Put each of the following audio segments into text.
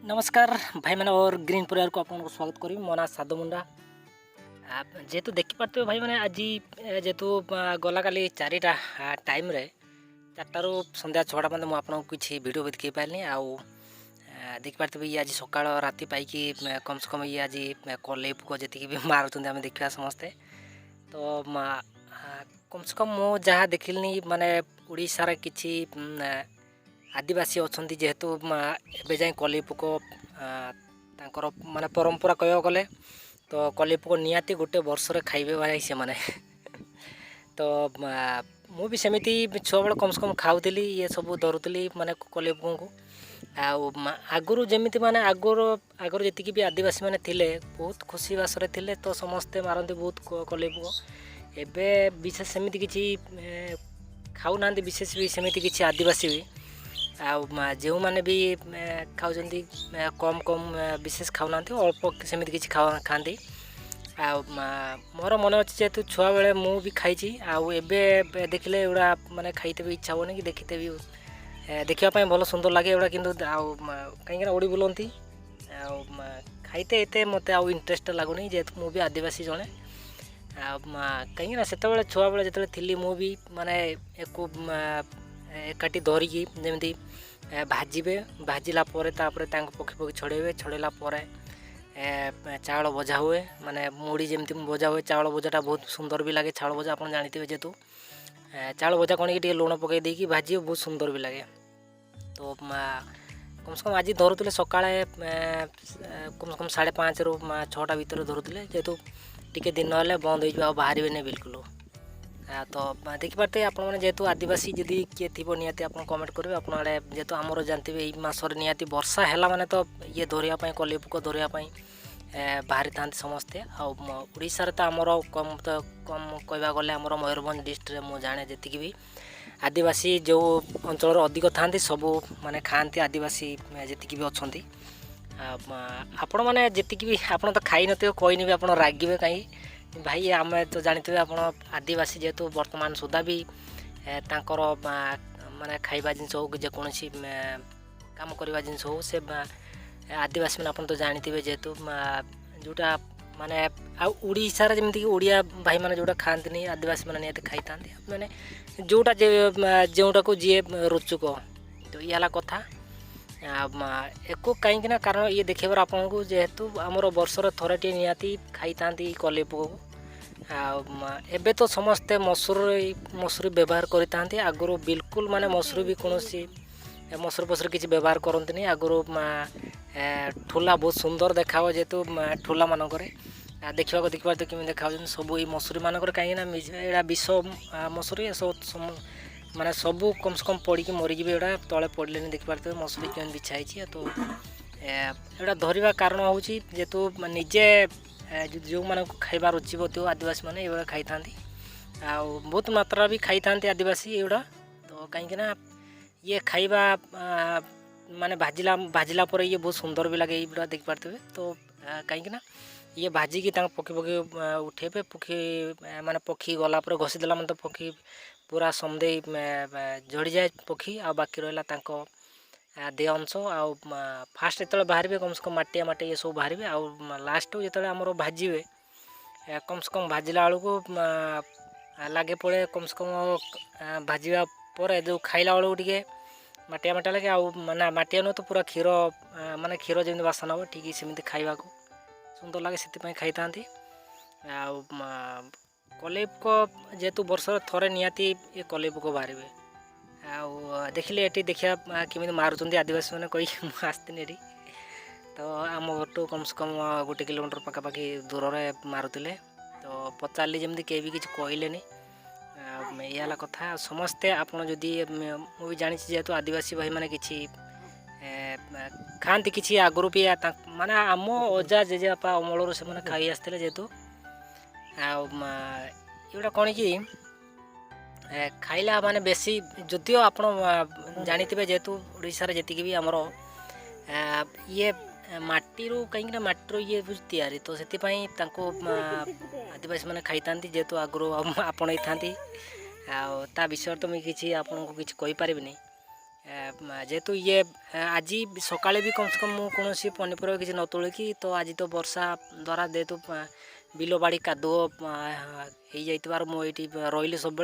नमस्कार भाई मैंने और ग्रीन परिवार को आपको स्वागत करी मो ना साधु मुंडा जेहेतु देखिपे भाई मैंने आज जेहेतु गला काली चारिटा टाइम रे 4 रू संध्या 6टा मतलब मुझे किसी वीडियो भी देखी पारे आउ देखिपे ये आज सका राति पाई कम से कम ये आज कले पुक जी भी मारुँच आम देखा समस्ते तो कम से कम मु जहाँ देखिली माने उड़ीसार किसी आदिवासी अच्छा जेहेतु एवं जाए कली पुक माने परंपरा कह गले तो कली पुक निहाती गोटे वर्ष खाइबे भाई से माने तो मु भी सेमती छुआ बेल कम से कम खाऊली ये सब धरुली माने कली पुक को आगुरी जमी माने आगुरी जी भी आदिवासी मैंने थिले बहुत खुशी बासरे थिले तो समस्ते मारती बहुत कली पुक एवं विशेष सेमती किसी खाऊना विशेष भी सेमती किसी आदिवासी भी जो मैंने भी खाऊँ कम कम विशेष खाऊना अल्प सेमती किसी खाती मोर मन अच्छे जेहेतु छुआ बेले मु भी खाई आबे देखले एगुड़ा माने खाईते भी इच्छा होनी कि देखते भी देखापी भल सुंदर लगे एगुड़ा कि कहीं उड़ी बुलती खाईते एत मत इंटरेस्ट लगुनि जेहेतु मु भी आदिवासी जड़े कहीं से छुआ बेले जो थी मु भी माने एकाठी धरिकी जमी भाजबे भाजिला तापर पक्षी पक्षी छड़े छड़ेला चावल भजा हुए माने मुड़ी जमी भजा हुए चावल भजाटा बहुत सुंदर भी लगे चावल भजा आप जानते जेहेतु चावल भजा कौन कि लुण पकई देकी भाजी बहुत सुंदर भी लगे तो कम से कम आज धरुले सका कम से कम 5:30 रू 6टा भितर धरुले जेहेतु टी दिन ना बंद हो बाहर बिल्कुल तो देखिपारे आपने जेहेतु आदिवासी जदि किए थी निहाती आप कमेंट करेंगे आप जेहेतु आमर जानते हैं यही मसर निहाती वर्षा है माने तो ये धरियापाई कली पुक धरियापाई बाहरी था समस्ते आशार तो आमर कम कहवा गले आमर मयूरभंज डिस्ट्रिक्ट में जाने जी भी आदिवासी जो अंचल अधिक था सबू माने खाती आदिवासी जी भी अच्छा आपण मैंने जी भी आप तो खाई नो कहनी भी आप रागे कहीं भाई आम तो जानते आप आदिवासी जेहेतु वर्तमान सुधा भी तांकर माने खाइबा जिनस हो कि जेकोसी काम करवा जिनस हो से आदिवासी मैंने आप तो जानते जेहेतु जोटा माने उड़ीसार जमीक ओडिया भाई मैंने जोटा खाती आदिवासी मैंने निहत खाई था मैंने जोटा जोटा को जी रुचुक तो ये कथा एको कहीं ना कारण ये देखेबार आपन को जेहेतु आमर वर्षर थरे टे निहाती खाई था कली पुक एबे तो समस्ते मसूरी व्यवहार करते आगुरी बिल्कुल माने मसूरी भी कौन मसूरी फसुरी किसी व्यवहार करते आगुरी ठूला बहुत सुंदर देखा जेहेतु ठूला मानक देखा देखिए तो कमी देखा सब ये मसूरी मानक कहीं यहाँ विष मसूरी सब माने सबू कम से कम पड़ी मरीजी एटा तले पड़े देखिपारे मसूरी केमी बिछाई तो एटा धरवा कारण हूँ जेहेतु निजे जो मान खाइबा रुचि होती आदिवासी मैंने ये खाई था बहुत मात्रा भी खाई था आदिवासी एगुड़ा तो कहीं ये खाइबा माने भाजिला पर ये बहुत सुंदर भी लगे ये देखिपारे तो कहीं ये भाजिकी पक्षी पक्षी उठेबे पक्षी माने पक्षी गला घसीदेला मतलब पक्षी पूरा समदे झड़ी जाए पक्षी आ बाकी रहा दे अंश आउ फास्ट जो बाहर कम से कम माटिया ये सब बाहर आउ लास्ट जो आम भाजे कम से कम भाजिला बेलू लगे पड़े कम से कम भाजा पर जो खाइला बेलू टे माटिया लगे आउ माने माटिया नुह तो पूरा क्षीर माने क्षीर जमी बासन हम ठीक सेमती खाइबा को सुंदर लगे से खाई था कली पुक जेहेतु वर्ष थरे निहाती ये कली पुक बाहर देखिले ये देखा केमी मारुँच आदिवासी मैंने कही आसती तो आम घर कम से कम 1 किलोमीटर पखापाखि दूर में मारुले तो पचारि जमी के भी किसी कहले ये कथा समस्ते आपड़ी मुझे जानी जेहेतु आदिवासी भाई मैंने किसी खाती किसी आगुरी भी माने आम अजा जेजेपा अमल से मैंने खाई आसते जेहेतु एगुड़ा कौन कि खाइला माने बेसी जदियो आप जानते जेहेतु उड़ीसार जी भी आमर ये माटी कहीं माटी ये तैयारी तो से आदिवासी मैंने खाई था जेहेतु आगुरी आपण था विषय तो मुझे किसी आपको किसी कहीपरि जेहेतु ये आज सकाळे भी कम से कम मु कौन पनीपरिया किसी न तोलिकी तो आज तो वर्षा द्वारा जेहेतु बिल बाड़ी कादुओ हो जाइबार मुझे रही सब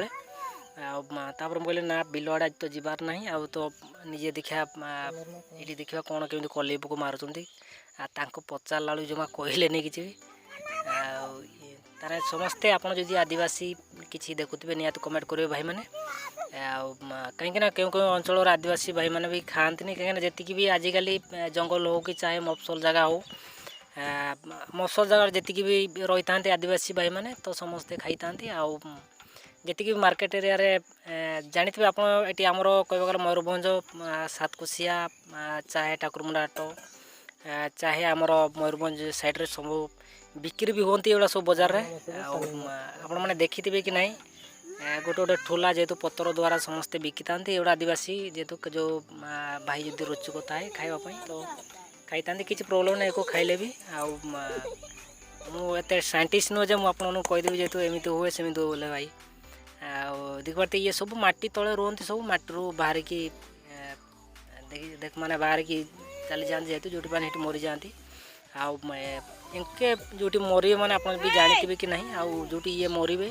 तापर कहले ना बिल आड़े आज तो जीवार ना आउ तो निजे देखा ये देखा कौन केमी कल पोक मारुंट पचारा जमा कहले नहीं कि तार समस्ते आपड़ जो आदिवासी किसी देखुवे निहत कमेंट करेंगे भाई मैंने कहीं क्यों अंचल आदिवासी भाई मैंने भी खाती कहीं जी भी आजिकल जंगल हो कि चाहे मफसल जगह हो मफसल जगह जी भी रही था आदिवासी भाई मैंने तो समस्ते खाई था जी भी मार्केट एरिया रे जानी थे आप आमर कह गले मयूरभंज सातकोशिया चाहे ठाकुरमुंडा हाट चाहे आमर मयूरभंज साइड सब बिक्री भी होती एगुड़ा सब बजार में आपण मैंने देखी कि नहीं गोटे गोटे ठोला जेहेतु पतर द्वारा समस्ते बिकी था एगुड़ा आदिवासी जेहेतु जो भाई जो रुचुक थाए खावाई तो खाई था किसी प्रोब्लेम नहीं को खाइले भी मुझे साइंटिस्ट नुह जे मुझे कहीदेवी जेहेतु एमती हुए सेमती हुए बोले भाई देख पारते ये सब माटी तले रुहति सब माटी बाहर की देख माने बाहर की चली जाती जेहेतु जो मरी जाती इनके जो मरवे मैंने आप भी जानते कि नहीं आउ जो ये मरवे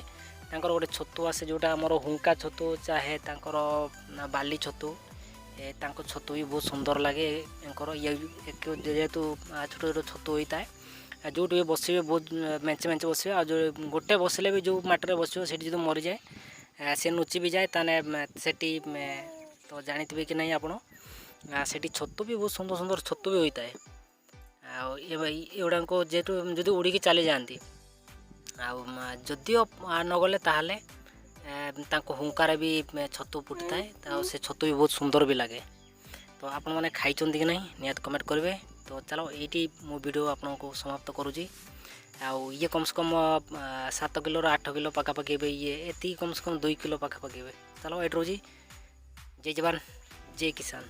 तांकर गोटे छतु आसे जोटा आमर हुंका छतु चाहे तांकर बाली छतु छतु भी बहुत सुंदर लगे ये जेहेतु छोट छोट छतु होता है जो बसवे बहुत मेचे मेचे बसवे आ जो गोटे बसले भी जो मटर बस जो मरी जाए से नुची भी जाए से तो जानते कि नहीं आपण से छतु भी बहुत सुंदर सुंदर छतु भी होता है एगुड़ा जेहेतु जदि उड़ी चली जाती जदिओ न गले ताहले हुंकार भी छतु फुटी थाए से छतु भी बहुत सुंदर भी लगे तो आपण मैंने खाई कि नहीं निहत कमेंट करेंगे तो चलो ये मो वीडियो आपन को समाप्त करुँगी ये कम से कम 7 किलो 8 किलो पखापाखि ये एति कम से कम 2 किलो पखापाखि चलो ये रोजी जय जवान जय किसान।